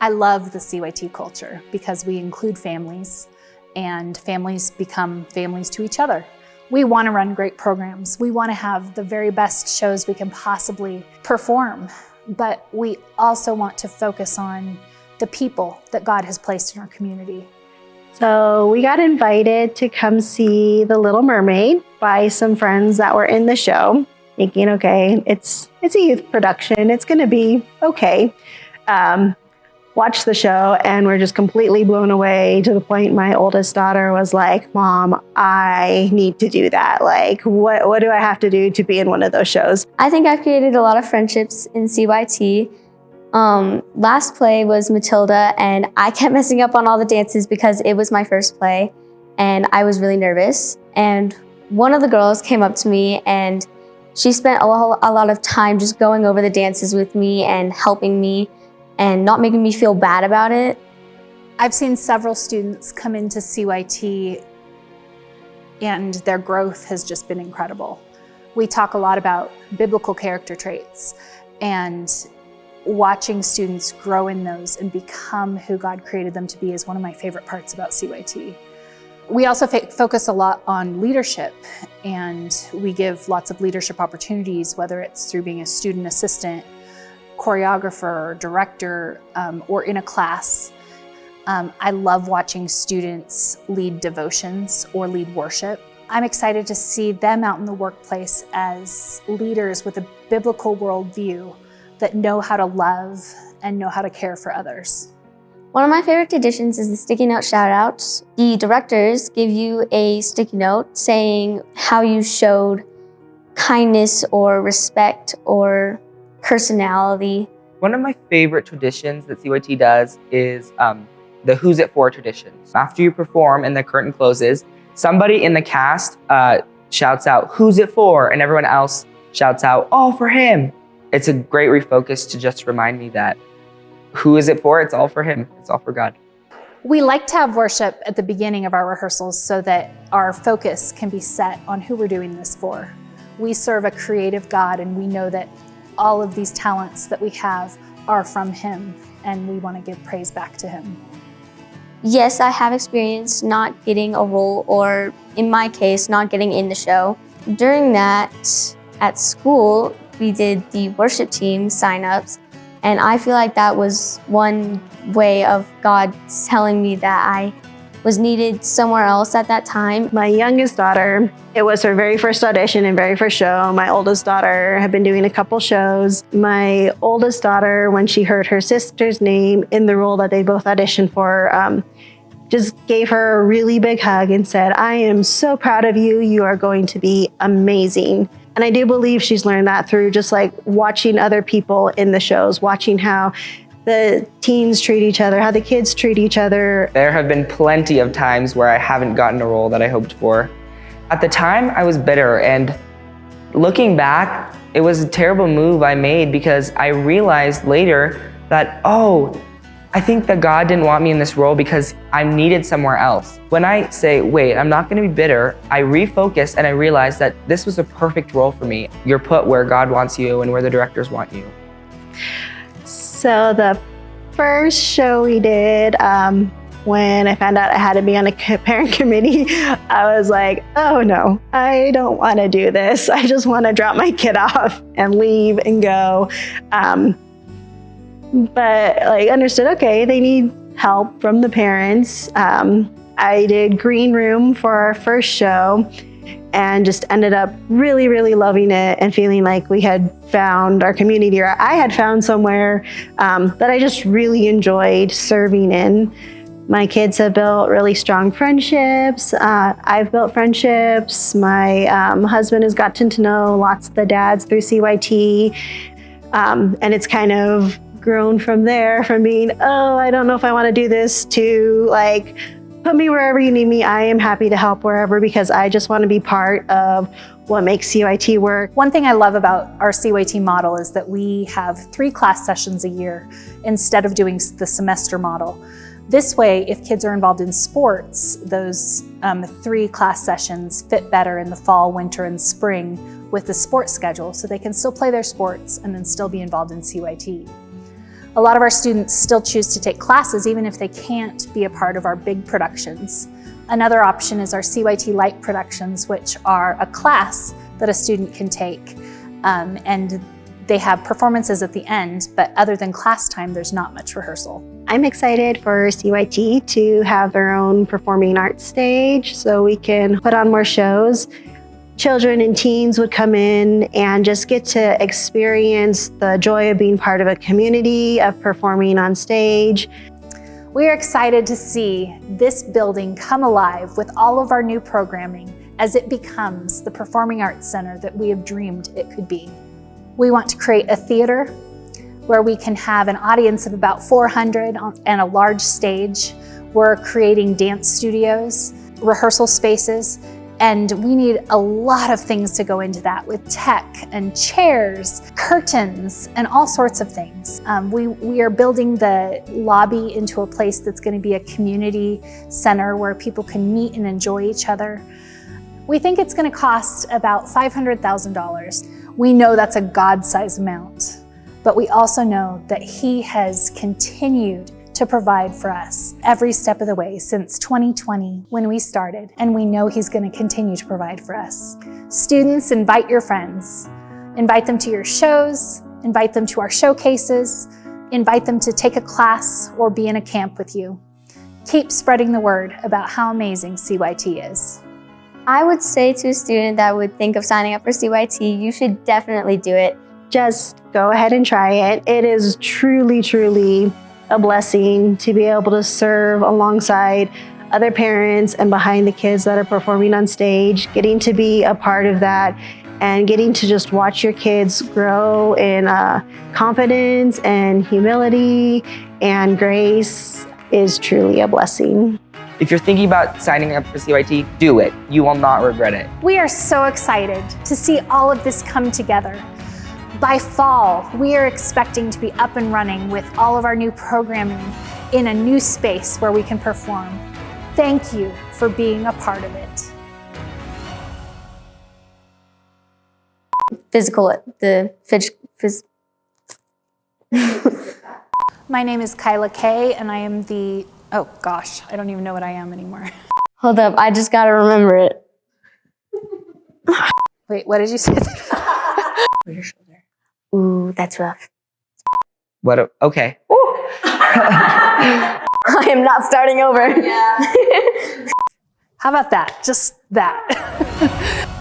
I love the CYT culture because we include families and families become families to each other. We want to run great programs. We want to have the very best shows we can possibly perform, but we also want to focus on the people that God has placed in our community. So we got invited to come see The Little Mermaid by some friends that were in the show, thinking, okay, it's a youth production. It's going to be okay. Watched the show and we're just completely blown away to the point my oldest daughter was like, Mom, I need to do that. Like, what do I have to do to be in one of those shows? I think I've created a lot of friendships in CYT. Last play was Matilda, and I kept messing up on all the dances because it was my first play and I was really nervous. And one of the girls came up to me and she spent a lot of time just going over the dances with me and helping me and not making me feel bad about it. I've seen several students come into CYT and their growth has just been incredible. We talk a lot about biblical character traits, and watching students grow in those and become who God created them to be is one of my favorite parts about CYT. We also focus a lot on leadership, and we give lots of leadership opportunities, whether it's through being a student assistant, choreographer, director, or in a class. I love watching students lead devotions or lead worship. I'm excited to see them out in the workplace as leaders with a biblical worldview that know how to love and know how to care for others. One of my favorite traditions is the sticky note shout-outs. The directors give you a sticky note saying how you showed kindness or respect or personality. One of my favorite traditions that CYT does is the Who's It For tradition. After you perform and the curtain closes, somebody in the cast shouts out, "Who's it for?" and everyone else shouts out, "All for him." It's a great refocus to just remind me that who is it for? It's all for him. It's all for God. We like to have worship at the beginning of our rehearsals so that our focus can be set on who we're doing this for. We serve a creative God, and we know that all of these talents that we have are from him, and we want to give praise back to him. Yes, I have experienced not getting a role, or in my case, not getting in the show. During that, at school, we did the worship team sign-ups, and I feel like that was one way of God telling me that I was needed somewhere else at that time. My youngest daughter, it was her very first audition and very first show. My oldest daughter had been doing a couple shows. My oldest daughter, when she heard her sister's name in the role that they both auditioned for, just gave her a really big hug and said, "I am so proud of you. You are going to be amazing." And I do believe she's learned that through just like watching other people in the shows, watching how the teens treat each other, how the kids treat each other. There have been plenty of times where I haven't gotten a role that I hoped for. At the time, I was bitter, and looking back, it was a terrible move I made because I realized later that, I think that God didn't want me in this role because I'm needed somewhere else. When I say, wait, I'm not gonna be bitter, I refocus and I realize that this was a perfect role for me. You're put where God wants you and where the directors want you. So the first show we did, when I found out I had to be on a parent committee, I was like, oh no, I don't want to do this. I just want to drop my kid off and leave and go. But like understood, okay, they need help from the parents. I did green room for our first show and just ended up really, really loving it and feeling like we had found our community, or I had found somewhere that I just really enjoyed serving in. My kids have built really strong friendships. I've built friendships. My husband has gotten to know lots of the dads through CYT. And it's kind of grown from there, from being, I don't know if I want to do this, to like, put me wherever you need me. I am happy to help wherever, because I just want to be part of what makes CYT work. One thing I love about our CYT model is that we have 3 class sessions a year instead of doing the semester model. This way, if kids are involved in sports, those 3 class sessions fit better in the fall, winter, and spring with the sports schedule, so they can still play their sports and then still be involved in CYT. A lot of our students still choose to take classes even if they can't be a part of our big productions. Another option is our CYT Light productions, which are a class that a student can take, and they have performances at the end, but other than class time, there's not much rehearsal. I'm excited for CYT to have their own performing arts stage so we can put on more shows. Children and teens would come in and just get to experience the joy of being part of a community, of performing on stage. We are excited to see this building come alive with all of our new programming as it becomes the Performing Arts Center that we have dreamed it could be. We want to create a theater where we can have an audience of about 400 and a large stage. We're creating dance studios, rehearsal spaces, and we need a lot of things to go into that with tech and chairs, curtains, and all sorts of things. We are building the lobby into a place that's going to be a community center where people can meet and enjoy each other. We think it's going to cost about $500,000. We know that's a God-sized amount, but we also know that He has continued to provide for us every step of the way since 2020 when we started, and we know He's going to continue to provide for us. Students, invite your friends. Invite them to your shows, invite them to our showcases, invite them to take a class or be in a camp with you. Keep spreading the word about how amazing CYT is. I would say to a student that would think of signing up for CYT, you should definitely do it. Just go ahead and try it. It is truly, truly a blessing to be able to serve alongside other parents and behind the kids that are performing on stage, getting to be a part of that and getting to just watch your kids grow in confidence and humility and grace is truly a blessing. If you're thinking about signing up for CYT, do it. You will not regret it. We are so excited to see all of this come together. By fall, we are expecting to be up and running with all of our new programming in a new space where we can perform. Thank you for being a part of it. My name is Kyla Kay, and I am the, oh gosh, I don't even know what I am anymore. Hold up, I just gotta remember it. Wait, what did you say? Your shoulder. Ooh, that's rough. What? Okay. I am not starting over. Yeah. How about that? Just that.